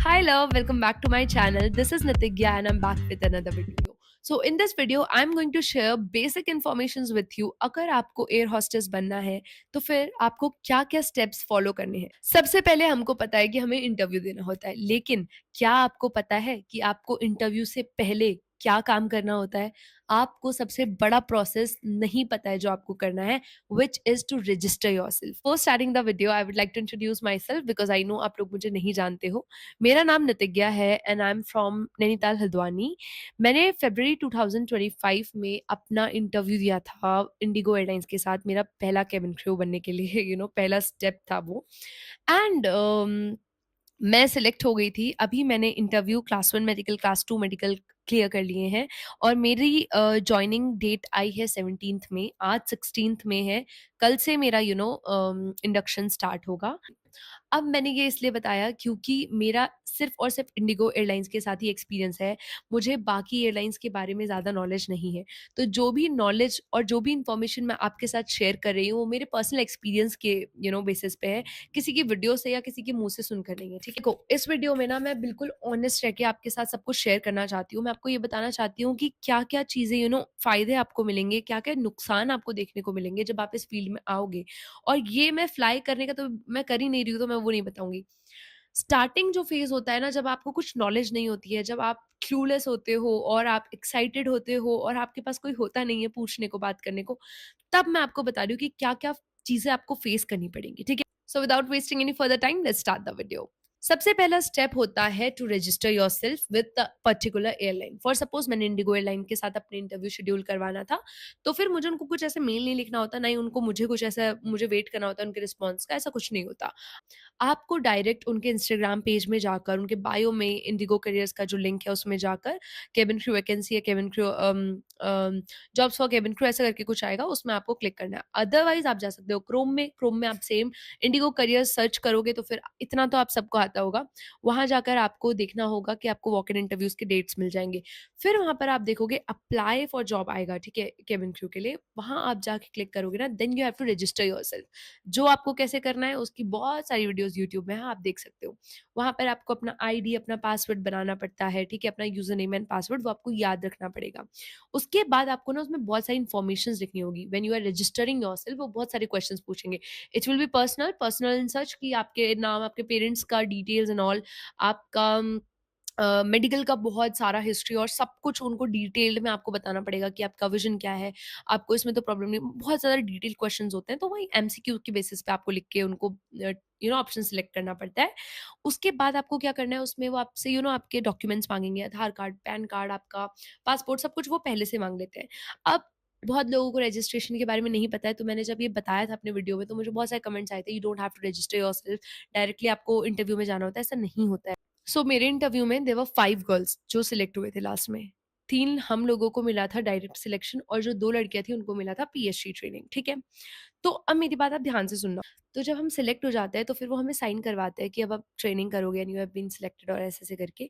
Hi love, welcome back to my channel. This is Nitigya and I'm back with another video. So in this video I'm going to share basic informations with you. अगर आपको air hostess बनना है तो फिर आपको क्या क्या steps follow करने हैं। सबसे पहले हमको पता है कि हमें इंटरव्यू देना होता है, लेकिन क्या आपको पता है कि आपको इंटरव्यू से पहले क्या काम करना होता है। आपको सबसे बड़ा प्रोसेस नहीं पता है जो आपको करना है, which is to register yourself. Before starting the video, I would like to introduce myself because I know आप लोग मुझे नहीं जानते हो। मेरा नाम नितिज्ञा है and I am from Nainital Haldwani. मैंने फरवरी 2025 में अपना इंटरव्यू दिया था इंडिगो एयरलाइंस के साथ, मेरा पहला केबिन क्रू बनने के लिए पहला स्टेप था वो। एंड मैं सिलेक्ट हो गई थी। अभी मैंने interview class 1 medical, class 2 medical clear कर लिए हैं और मेरी जॉइनिंग डेट आई है 17th में। आज 16th में है। कल से मेरा इंडक्शन स्टार्ट होगा। अब मैंने ये इसलिए बताया क्योंकि मेरा सिर्फ़ और सिर्फ़ इंडिगो एयरलाइंस के साथ ही एक्सपीरियंस है। मुझे बाकी एयरलाइंस के बारे में ज़्यादा नॉलेज नहीं है। तो जो भी नॉलेज और जो भी इन्फॉर्मेशन मैं आपके साथ शेयर कर रही हूँ, वो मेरे पर्सनल एक्सपीरियंस के बेसिस पे है। किसी की वीडियो से या किसी के मुँह से सुनकर नहीं है, ठीक है? देखो, इस वीडियो में ना मैं बिल्कुल ऑनेस्ट रह के आपके साथ सब कुछ शेयर करना चाहती हूँ। मैं आपको ये बताना चाहती हूँ कि क्या-क्या चीज़ें फ़ायदे आपको मिलेंगे, क्या-क्या नुकसान आपको देखने को मिलेंगे जब आप इस फ़ील्ड में आओगे। और ये मैं फ्लाई करने का तो मैं कर ही नहीं रही हूँ, तो मैं वो नहीं बताऊँगी। स्टार्टिंग जो फ़ेज़ होता है ना, जब आपको कुछ नॉलेज नहीं होती है, जब आप क्लूलेस होते हो और आप एक्साइटेड होते हो और आपके पास कोई होता नहीं है पूछने को, बात करने को, तब मैं आपको बता रही हूँ कि क्या-क्या चीज़ें आपको फ़ेस करनी पड़ेंगी, ठीक है? So without wasting any further time, let's start the video. सबसे पहला स्टेप होता है to register yourself with the particular airline. For suppose मैंने इंडिगो एयरलाइन के साथ अपने इंटरव्यू शेड्यूल करवाना था, तो फिर मुझे उनको कुछ ऐसे मेल नहीं लिखना होता, ना ही उनको मुझे कुछ ऐसा मुझे वेट करना होता है उनके रिस्पॉन्स का, ऐसा कुछ नहीं होता। आपको डायरेक्ट उनके इंस्टाग्राम पेज में जाकर, उनके बायो में इंडिगो करियर्स का जो लिंक है उसमें जाकर केबिन क्रू वैकेंसी या cabin crew jobs for cabin crew ऐसा करके कुछ आएगा, उसमें आपको क्लिक करना है। अदरवाइज़ आप जा सकते हो क्रोम में आप सेम इंडिगो करियर्स सर्च करोगे तो फिर इतना तो आप सबको आता होगा। वहाँ जाकर आपको देखना होगा कि आपको वॉक इन इंटरव्यूज़ के डेट्स मिल जाएँगे। फिर वहाँ पर आप देखोगे अप्लाई फॉर जॉब आएगा, ठीक है? केबिन क्रू के लिए। वहाँ आप जाके क्लिक करोगे ना, then you have to register yourself. जो आपको कैसे करना है उसकी बहुत सारी वीडियोज़ यूट्यूब में हैं, आप देख सकते हो। वहाँ पर आपको अपना आईडी, अपना पासवर्ड बनाना पड़ता है, ठीक है? अपना यूज़र नेम एंड पासवर्ड वो आपको याद रखना पड़ेगा। उसके बाद आपको ना उसमें बहुत सारी इन्फॉर्मेशंस लिखनी होगी। When you are registering yourself वो बहुत सारे क्वेश्चंस पूछेंगे। It will be personal in such कि आपके नाम, आपके पेरेंट्स का डिटेल्स एंड ऑल, आपका मेडिकल का बहुत सारा हिस्ट्री और सब कुछ उनको डिटेल्ड में आपको बताना पड़ेगा कि आपका विज़न क्या है, आपको इसमें तो प्रॉब्लम नहीं। बहुत ज़्यादा डिटेल्ड क्वेश्चन्स होते हैं, तो वही एमसीक्यू के बेसिस पे आपको लिख के उनको ऑप्शन सेलेक्ट करना पड़ता है। उसके बाद आपको क्या करना है, उसमें वो आपसे आपके डॉक्यूमेंट्स माँगेंगे, आधार कार्ड, पैन कार्ड, आपका पासपोर्ट, सब कुछ वो पहले से माँग लेते हैं। अब बहुत लोगों को रजिस्ट्रेशन के बारे में नहीं पता है, तो मैंने जब ये बताया था अपने वीडियो में, तो मुझे बहुत सारे कमेंट्स आए थे, "you don't have to register yourself, directly आपको इंटरव्यू में जाना होता है।" ऐसा नहीं होता है। सो मेरे इंटरव्यू में देयर वर 5 गर्ल्स जो सिलेक्ट हुए थे लास्ट में। 3 हम लोगों को मिला था डायरेक्ट सिलेक्शन और जो 2 लड़कियाँ थी उनको मिला था पीएचडी ट्रेनिंग, ठीक है? तो अब मेरी बात आप ध्यान से सुनना। तो जब हम सिलेक्ट हो जाते हैं तो फिर वो हमें साइन करवाते हैं कि अब आप ट्रेनिंग करोगे and you have been selected और ऐसे-ऐसे करके।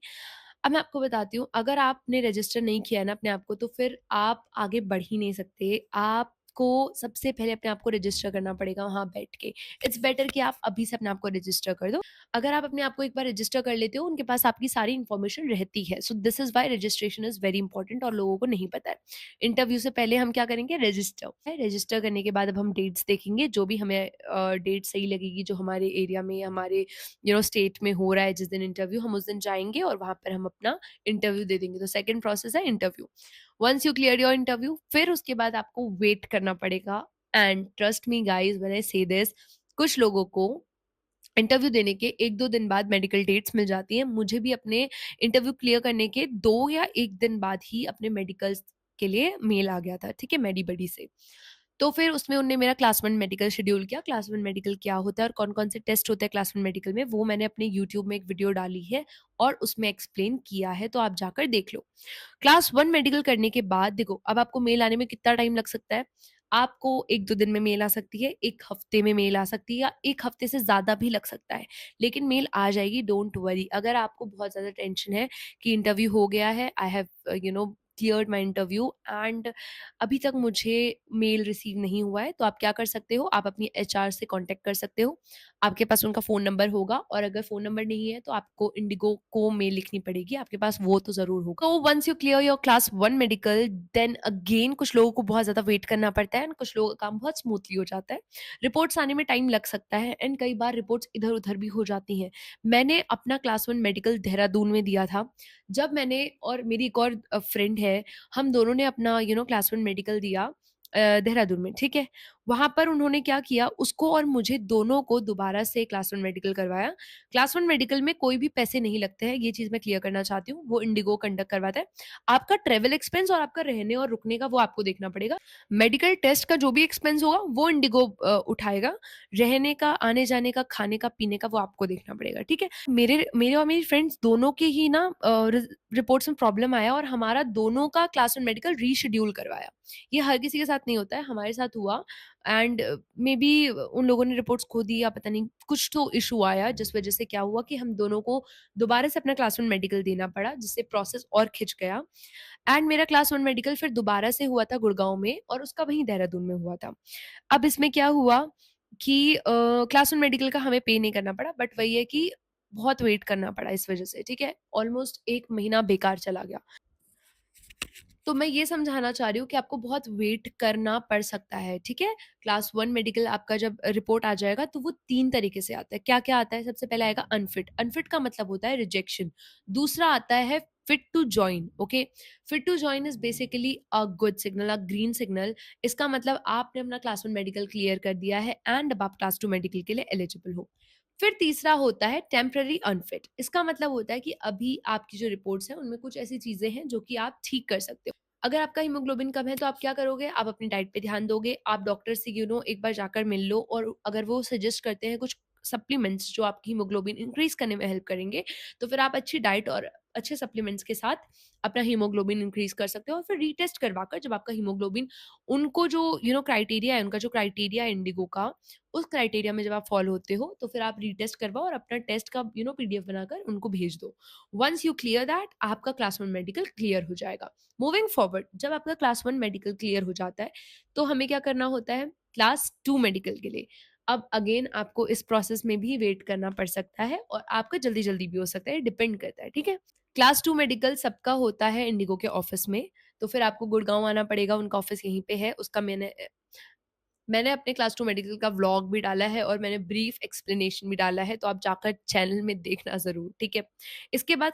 अब मैं आपको बताती हूँ, अगर आपने रजिस्टर नहीं किया है ना अपने आप को, तो फिर आप आगे बढ़ ही नहीं सकते। आपको सबसे पहले अपने आप को रजिस्टर करना पड़ेगा वहाँ बैठ के। इट्स बेटर कि आप अभी से अपने आप को रजिस्टर कर दो। अगर आप अपने आप को एक बार रजिस्टर कर लेते हो, उनके पास आपकी सारी इन्फॉर्मेशन रहती है। So this is why registration is very important और लोगों को नहीं पता है। इंटरव्यू से पहले हम क्या करेंगे, रजिस्टर। रजिस्टर करने के बाद अब हम डेट्स देखेंगे, जो भी हमें डेट सही लगेगी, जो हमारे एरिया में, हमारे स्टेट में हो रहा है जिस दिन इंटरव्यू, हम उस दिन जाएँगे और वहाँ पर हम अपना इंटरव्यू दे देंगे। तो सेकंड प्रोसेस है interview. Ones you clear your interview, फिर उसके बाद आपको वेट करना पड़ेगा। And trust me guys when I से दिस, कुछ लोगों को इंटरव्यू देने के 1-2 दिन बाद मेडिकल डेट्स मिल जाती हैं। मुझे भी अपने इंटरव्यू क्लियर करने के 2 या 1 दिन बाद ही अपने मेडिकल्स के लिए मेल आ गया था, ठीक है? मेडी-बडी से। तो फिर उसमें उन्होंने मेरा क्लास 1 मेडिकल शेड्यूल किया। क्लास 1 मेडिकल क्या होता है और कौन-कौन से टेस्ट होते हैं क्लास 1 मेडिकल में, वो मैंने अपने यूट्यूब में एक वीडियो डाली है और उसमें एक्सप्लेन किया है, तो आप जाकर देख लो। क्लास 1 मेडिकल करने के बाद देखो, अब आपको मेल आने में कितना टाइम लग सकता है? आपको 1-2 दिन में मेल आ सकती है, 1 हफ्ते में मेल आ सकती है या 1 हफ्ते से ज़्यादा भी लग सकता है। लेकिन मेल आ जाएगी, डोंट वरी। अगर आपको बहुत ज़्यादा टेंशन है कि इंटरव्यू हो गया है, I have cleared my interview and अभी तक मुझे मेल रिसीव नहीं हुआ है। तो आप क्या कर सकते हो, आप अपनी एचआर से कॉन्टैक्ट कर सकते हो। आपके पास उनका फ़ोन नंबर होगा और अगर फ़ोन नंबर नहीं है तो आपको इंडिगो को मेल लिखनी पड़ेगी, आपके पास वो तो ज़रूर होगा। तो once you clear your class 1 medical then again कुछ लोगों को बहुत ज़्यादा वेट करना पड़ता है एंड कुछ लोगों का काम बहुत स्मूथली हो जाता है। रिपोर्ट्स आने में टाइम लग सकता है एंड कई बार रिपोर्ट्स इधर-उधर भी हो जाती हैं। मैंने अपना क्लास 1 मेडिकल देहरादून में दिया था। जब मैंने और मेरी एक और फ्रेंड है, हम दोनों ने अपना क्लास 1 मेडिकल दिया देहरादून में, ठीक है? वहाँ पर उन्होंने क्या किया, उसको और मुझे दोनों को दोबारा से क्लास 1 मेडिकल करवाया। क्लास 1 मेडिकल में कोई भी पैसे नहीं लगते हैं, ये चीज़ मैं क्लियर करना चाहती हूँ, वो इंडिगो कंडक्ट करवाता है। आपका ट्रैवल एक्सपेंस और आपका रहने और रुकने का वो आपको देखना पड़ेगा। मेडिकल टेस्ट का जो भी एक्सपेंस होगा वो इंडिगो उठाएगा। रहने का, आने-जाने का, खाने का, पीने का वो आपको देखना पड़ेगा, ठीक है? मेरे मेरे और मेरी फ्रेंड्स दोनों के ही ना रिपोर्ट्स में प्रॉब्लम आया और हमारा दोनों का क्लास 1 मेडिकल रीशेड्यूल करवाया। ये हर किसी के साथ नहीं होता है, हमारे साथ हुआ एंड मे बी उन लोगों ने रिपोर्ट्स खो दी या पता नहीं कुछ तो इश्यू आया जिस वजह से क्या हुआ कि हम दोनों को दोबारा से अपना क्लास 1 मेडिकल देना पड़ा जिससे प्रोसेस और खिंच गया एंड मेरा क्लास 1 मेडिकल फिर दोबारा से हुआ था गुड़गाँव में और उसका वहीं देहरादून में हुआ था। अब इसमें क्या हुआ कि क्लास 1 मेडिकल का हमें पे नहीं करना पड़ा बट वही है कि बहुत वेट करना पड़ा इस वजह से, ठीक है? ऑलमोस्ट 1 महीना बेकार चला गया। तो मैं ये समझाना चाह रही हूँ कि आपको बहुत वेट करना पड़ सकता है, ठीक है? क्लास 1 मेडिकल आपका जब रिपोर्ट आ जाएगा तो वो 3 तरीके से आता है। क्या-क्या आता है? सबसे पहले आएगा अनफिट। अनफिट का मतलब होता है रिजेक्शन। दूसरा आता है fit to join, okay? Fit to join is basically a good signal, a green signal. इसका मतलब आपने अपना क्लास 1 मेडिकल क्लियर कर दिया है एंड अब आप क्लास 2 मेडिकल के लिए एलिजिबल हो। फिर तीसरा होता है टेम्परेरी अनफिट। इसका मतलब होता है कि अभी आपकी जो रिपोर्ट्स हैं उनमें कुछ ऐसी चीज़ें हैं जो कि आप ठीक कर सकते हो। अगर आपका हीमोग्लोबिन कम है तो आप क्या करोगे? आप अपनी डाइट पे ध्यान दोगे, आप डॉक्टर से एक बार जाकर मिल लो और अगर वो सजेस्ट करते हैं कुछ सप्लीमेंट्स जो आपकी हीमोग्लोबिन इंक्रीज़ करने में हेल्प करेंगे, तो फिर आप अच्छी डाइट और अच्छे सप्लीमेंट्स के साथ अपना हीमोग्लोबिन इंक्रीज़ कर सकते हो और फिर रीटेस्ट करवाकर जब आपका हीमोग्लोबिन उनको जो क्राइटेरिया है, उनका जो क्राइटेरिया है इंडिगो का, उस क्राइटेरिया में जब आप फॉलो होते हो, तो फिर आप रीटेस्ट करवाओ और अपना टेस्ट का पीडीएफ बनाकर उनको भेज दो। वन्स यू क्लियर दैट, आपका क्लास 1 मेडिकल क्लियर हो जाएगा। मूविंग फॉरवर्ड जब आपका क्लास 1 मेडिकल क्लियर हो जाता है, तो हमें क्या करना होता है क्लास 2 मेडिकल के लिए। अब अगेन आपको इस प्रोसेस में भी वेट करना पड़ सकता है और आपका जल्दी-जल्दी भी हो सकता है, डिपेंड करता है, ठीक है? क्लास 2 मेडिकल सबका होता है इंडिगो के ऑफ़िस में, तो फिर आपको गुड़गाँव आना पड़ेगा, उनका ऑफ़िस यहीं पे है, उसका मैंने अपने क्लास 2 मेडिकल का व्लॉग भी डाला है और मैंने ब्रीफ एक्सप्लेनेशन भी डाला है, तो आप जाकर चैनल में देखना ज़रूर, ठीक है? इसके बाद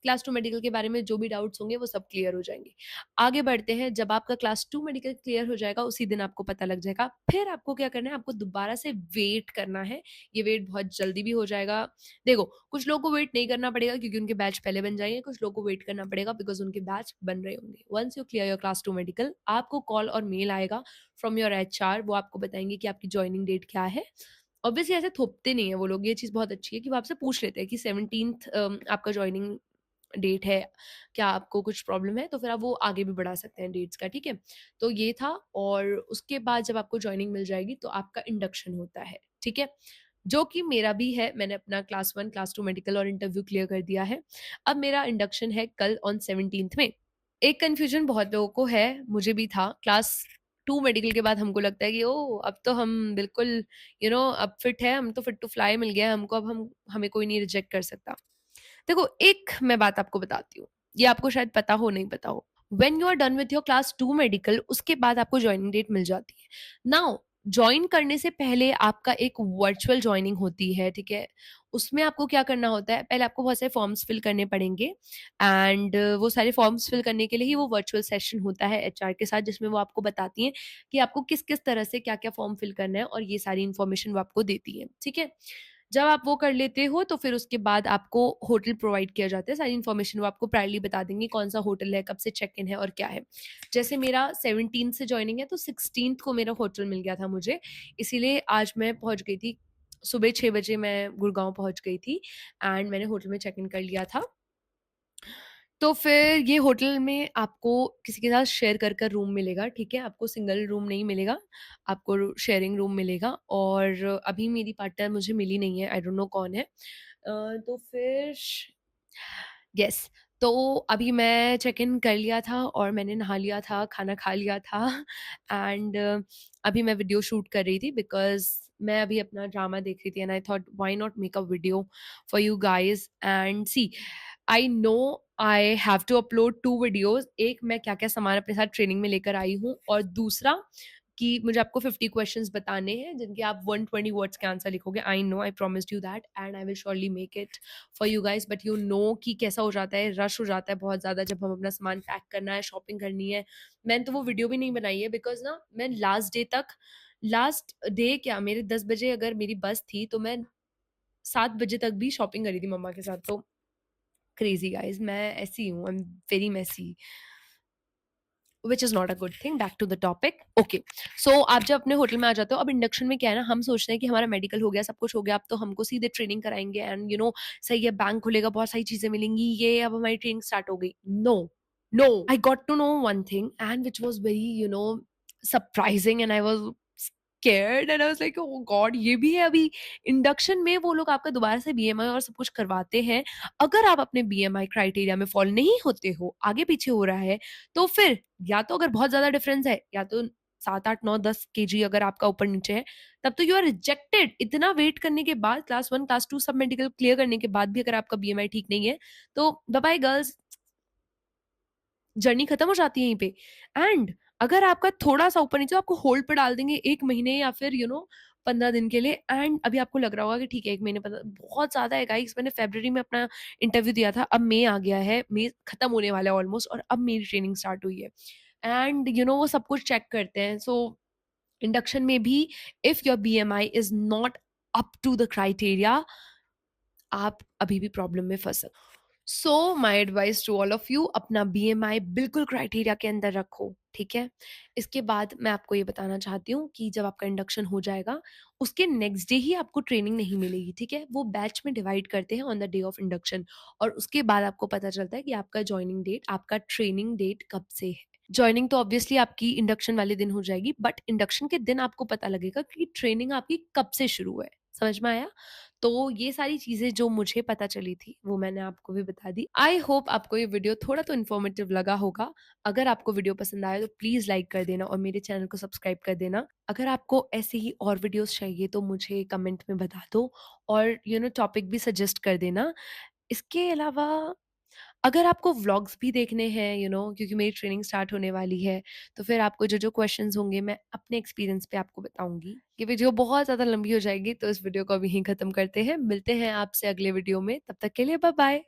क्लास 2 मेडिकल के बारे में जो भी डाउट्स होंगे वो सब क्लियर हो जाएँगे। आगे बढ़ते हैं, जब आपका क्लास 2 मेडिकल क्लियर हो जाएगा, उसी दिन आपको पता लग जाएगा। फिर आपको क्या करना है, आपको दोबारा से वेट करना है, ये वेट बहुत जल्दी भी हो जाएगा। देखो, कुछ लोगों को वेट नहीं करना पड़ेगा क्योंकि उनके बैच पहले बन जाएँगे, कुछ लोगों को वेट करना पड़ेगा बिकॉज़ उनके बैच बन रहे होंगे। Ones you clear your class 2 medical, आपको कॉल और मेल आएगा फ्रॉम योर एचआर, वो आपको बताएँगे कि आपकी जॉइनिंग डेट क्या है। ऑब्वियसली ऐसे थोपते नहीं है वो लोग, ये चीज़ बहुत अच्छी है कि वो आपसे पूछ लेते हैं कि 17th आपका जॉइनिंग डेट है, क्या आपको कुछ प्रॉब्लम है? तो फिर आप वो आगे भी बढ़ा सकते हैं डेट्स का, ठीक है? तो ये था और उसके बाद जब आपको जॉइनिंग मिल जाएगी तो आपका इंडक्शन होता है, ठीक है? जो कि मेरा भी है, मैंने अपना क्लास 1, क्लास 2 मेडिकल और इंटरव्यू क्लियर कर दिया है। अब मेरा इंडक्शन है कल ऑन 17th में। एक कन्फ्यूज़न बहुत लोगों को है, मुझे भी था। क्लास 2 मेडिकल के बाद हमको लगता है कि ओह! अब तो हम बिल्कुल अब फिट है, हम तो फिट टू फ्लाई मिल गया है हमको, अब हम हमें कोई नहीं रिजेक्ट कर सकता। देखो, एक मैं बात आपको बताती हूँ, ये आपको शायद पता हो, नहीं पता हो। When you are done with your class 2 medical, उसके बाद आपको जॉइनिंग डेट मिल जाती है। नाउ जॉइन करने से पहले आपका एक वर्चुअल जॉइनिंग होती है, ठीक है? उसमें आपको क्या करना होता है, पहले आपको बहुत सारे फॉर्म्स फिल करने पड़ेंगे एंड वो सारे फॉर्म्स फिल करने के लिए ही वो वर्चुअल सेशन होता है एचआर के साथ, जिसमें वो आपको बताती हैं कि आपको किस-किस तरह से क्या-क्या फॉर्म फिल करना है और ये सारी इन्फॉर्मेशन वो आपको देती हैं, ठीक है? जब आप वो कर लेते हो तो फिर उसके बाद आपको होटल प्रोवाइड किया जाता है, सारी इन्फॉर्मेशन वो आपको प्रायरली बता देंगे कौन-सा होटल है, कब से चेक इन है और क्या है। जैसे मेरा 17th से जॉइनिंग है तो 16th को मेरा होटल मिल गया था मुझे, इसीलिए आज मैं पहुँच गई थी, सुबह 6 बजे मैं गुड़गाँव पहुँच गई थी एंड मैंने होटल में चेक इन कर लिया था। तो फिर ये होटल में आपको किसी के साथ शेयर कर रूम मिलेगा, ठीक है? आपको सिंगल रूम नहीं मिलेगा, आपको शेयरिंग रूम मिलेगा और अभी मेरी पार्टनर मुझे मिली नहीं है, आई डोंट नो कौन है। तो फिर यस, तो अभी मैं चेक इन कर लिया था और मैंने नहा लिया था, खाना खा लिया था एंड अभी मैं वीडियो शूट कर रही थी बिकॉज़ मैं अभी अपना ड्रामा देख रही थी and I thought why not make a video for you guys and see I know I have to upload 2 videos. एक मैं क्या-क्या सामान अपने साथ ट्रेनिंग में लेकर आई हूँ और दूसरा कि मुझे आपको 50 क्वेश्चंस बताने हैं जिनके आप 120 वर्ड्स के आंसर लिखोगे। आई know I promised you that and I will surely make it for you guys but you know कि कैसा हो जाता है, रश हो जाता है बहुत ज़्यादा जब हम अपना सामान पैक करना है, शॉपिंग करनी है। मैंने तो वो वीडियो भी नहीं बनाई है बिकॉज़ ना मैं लास्ट डे क्या मेरे 10 बजे अगर मेरी बस थी तो मैं 7 बजे तक भी शॉपिंग करी थी मम्मा के साथ। तो क्रेज़ी गाइस मैं ऐसी हूँ, I am very messy. Which is not a good thing. Back to the topic. Okay, so आप जब अपने होटल में आ जाते हो, अब इंडक्शन में क्या है ना, हम सोचते हैं कि हमारा मेडिकल हो गया, सब कुछ हो गया, अब तो हमको सीधे ट्रेनिंग कराएंगे एंड सही है, बैंक खुलेगा, बहुत सारी चीजें मिलेंगी, ये अब हमारी ट्रेनिंग स्टार्ट हो गई। No, no, I got to know one thing and which was very surprising and I was scared and I was like, oh God, ये भी है अभी इंडक्शन में वो लोग आपका दोबारा से बीएमआई और सब कुछ करवाते हैं। अगर आप अपने बीएमआई क्राइटेरिया में फॉल नहीं होते हो, आगे पीछे हो रहा है, तो फिर या तो अगर बहुत ज़्यादा डिफरेंस है या तो 7, 8, 9, 10 केजी अगर आपका ऊपर-नीचे है, तब तो यू आर रिजेक्टेड। इतना वेट करने के बाद क्लास 1, क्लास 2 सब मेडिकल क्लियर करने के बाद भी अगर आपका बीएमआई ठीक नहीं है, तो बाय बाय गर्ल्स, जर्नी खत्म हो जाती है यहीं पे। एंड अगर आपका थोड़ा-सा ऊपर-नीचे आपको होल्ड पे डाल देंगे 1 महीने या फिर 15 दिन के लिए एंड अभी आपको लग रहा होगा कि ठीक है 1 महीने बहुत ज़्यादा है गाइस। मैंने फरवरी में अपना इंटरव्यू दिया था, अब मई आ गया है, मई खत्म होने वाला है ऑलमोस्ट और अब मेरी ट्रेनिंग स्टार्ट हुई है। एंड वो सब कुछ चेक करते हैं। सो इंडक्शन में भी if your BMI is not up to the criteria, आप अभी भी प्रॉब्लम में फँस सकते हो। So my advice to all of you, अपना बीएमआई बिल्कुल क्राइटेरिया के अंदर रखो, ठीक है? इसके बाद मैं आपको ये बताना चाहती हूँ कि जब आपका इंडक्शन हो जाएगा, उसके नेक्स्ट डे ही आपको ट्रेनिंग नहीं मिलेगी, ठीक है? वो बैच में डिवाइड करते हैं on the day of induction और उसके बाद आपको पता चलता है कि आपका जॉइनिंग डेट, आपका ट्रेनिंग डेट कब से है। जॉइनिंग तो ऑब्वियसली आपकी इंडक्शन वाले दिन हो जाएगी, बट इंडक्शन के दिन आपको पता लगेगा कि ट्रेनिंग आपकी कब से शुरू है। समझ में आया? तो ये सारी चीज़ें जो मुझे पता चली थी, वो मैंने आपको भी बता दी। आई होप आपको ये वीडियो थोड़ा तो इन्फॉर्मेटिव लगा होगा। अगर आपको वीडियो पसंद आया तो प्लीज़ लाइक कर देना और मेरे चैनल को सब्सक्राइब कर देना। अगर आपको ऐसे ही और वीडियोज़ चाहिए तो मुझे कमेंट में बता दो और टॉपिक भी सजेस्ट कर देना। इसके अलावा अगर आपको व्लॉग्स भी देखने हैं क्योंकि मेरी ट्रेनिंग स्टार्ट होने वाली है, तो फिर आपको जो-जो क्वेश्चंस होंगे मैं अपने एक्सपीरियंस पे आपको बताऊँगी। ये वीडियो बहुत ज़्यादा लंबी हो जाएगी तो इस वीडियो को अभी यहीं खत्म करते हैं। मिलते हैं आपसे अगले वीडियो में, तब तक के लिए बाय-बाय।